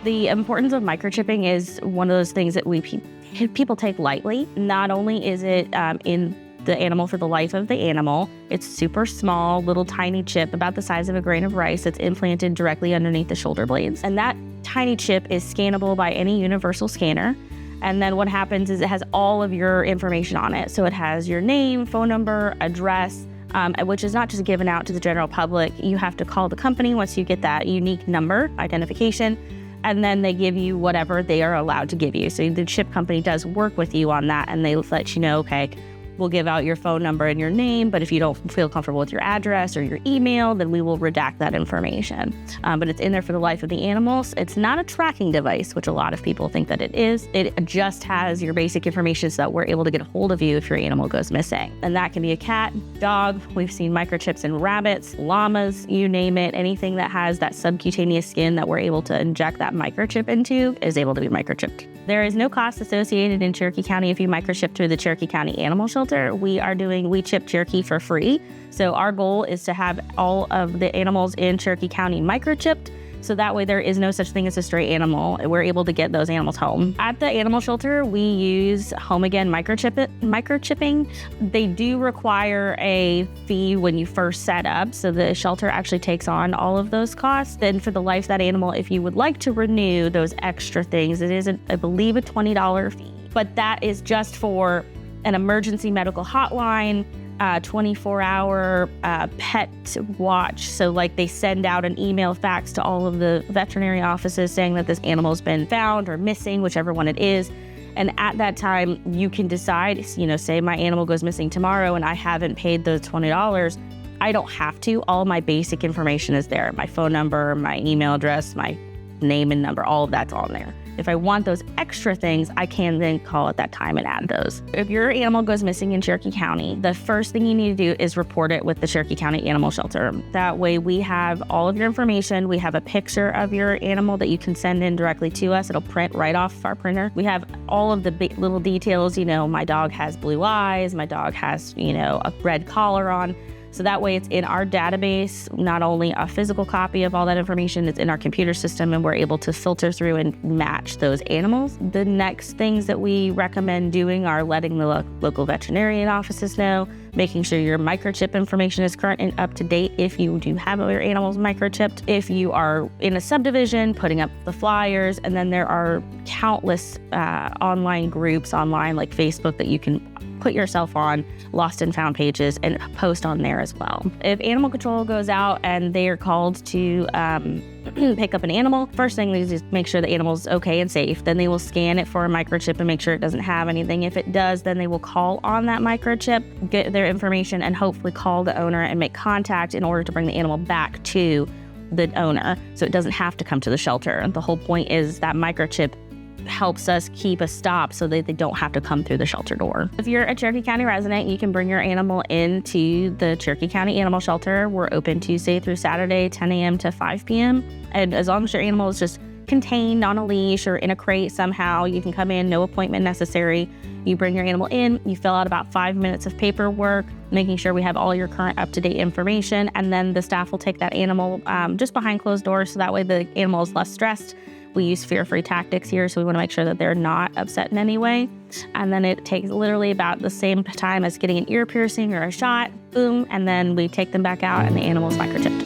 The importance of microchipping is one of those things that people take lightly. Not only is it in the animal for the life of the animal, it's super small, little tiny chip about the size of a grain of rice that's implanted directly underneath the shoulder blades. And that tiny chip is scannable by any universal scanner. And then what happens is it has all of your information on it. So it has your name, phone number, address, which is not just given out to the general public. You have to call the company once you get that unique number identification, and then they give you whatever they are allowed to give you. So the chip company does work with you on that, and they let you know, okay, we'll give out your phone number and your name, but if you don't feel comfortable with your address or your email, then we will redact that information. But it's in there for the life of the animals. It's not a tracking device, which a lot of people think that it is. It just has your basic information so that we're able to get a hold of you if your animal goes missing. And that can be a cat, dog. We've seen microchips in rabbits, llamas, you name it. Anything that has that subcutaneous skin that we're able to inject that microchip into is able to be microchipped. There is no cost associated in Cherokee County if you microchip through the Cherokee County Animal Shelter. We chip Cherokee for free. So our goal is to have all of the animals in Cherokee County microchipped. So that way there is no such thing as a stray animal. We're able to get those animals home. At the animal shelter, we use home again microchipping. They do require a fee when you first set up. So the shelter actually takes on all of those costs. Then for the life of that animal, if you would like to renew those extra things, it is, I believe, a $20 fee. But that is just for an emergency medical hotline, 24-hour pet watch. So like they send out an email fax to all of the veterinary offices saying that this animal's been found or missing, whichever one it is. And at that time, you can decide, say my animal goes missing tomorrow and I haven't paid the $20. I don't have to. All my basic information is there. My phone number, my email address, my name and number, all of that's on there. If I want those extra things, I can then call at that time and add those. If your animal goes missing in Cherokee County, the first thing you need to do is report it with the Cherokee County Animal Shelter. That way we have all of your information. We have a picture of your animal that you can send in directly to us. It'll print right off our printer. We have all of the little details. My dog has blue eyes. My dog has, a red collar on. So that way it's in our database, not only a physical copy of all that information, it's in our computer system, and we're able to filter through and match those animals. The next things that we recommend doing are letting the local veterinarian offices know, making sure your microchip information is current and up to date if you do have your animals microchipped. If you are in a subdivision, putting up the flyers, and then there are countless online groups like Facebook that you can put yourself on, lost and found pages, and post on there as well. If animal control goes out and they are called to pick up an animal, first thing is just make sure the animal's okay and safe. Then they will scan it for a microchip and make sure it doesn't have anything. If it does, then they will call on that microchip, get their information, and hopefully call the owner and make contact in order to bring the animal back to the owner so it doesn't have to come to the shelter. The whole point is that microchip helps us keep a stop so that they don't have to come through the shelter door. If you're a Cherokee County resident, you can bring your animal into the Cherokee County Animal Shelter. We're open Tuesday through Saturday, 10 a.m. to 5 p.m. And as long as your animal is just contained on a leash or in a crate somehow, you can come in, no appointment necessary. You bring your animal in, you fill out about 5 minutes of paperwork, making sure we have all your current up-to-date information, and then the staff will take that animal just behind closed doors so that way the animal is less stressed. We use fear-free tactics here, so we want to make sure that they're not upset in any way. And then it takes literally about the same time as getting an ear piercing or a shot, boom, and then we take them back out and the animal is microchipped.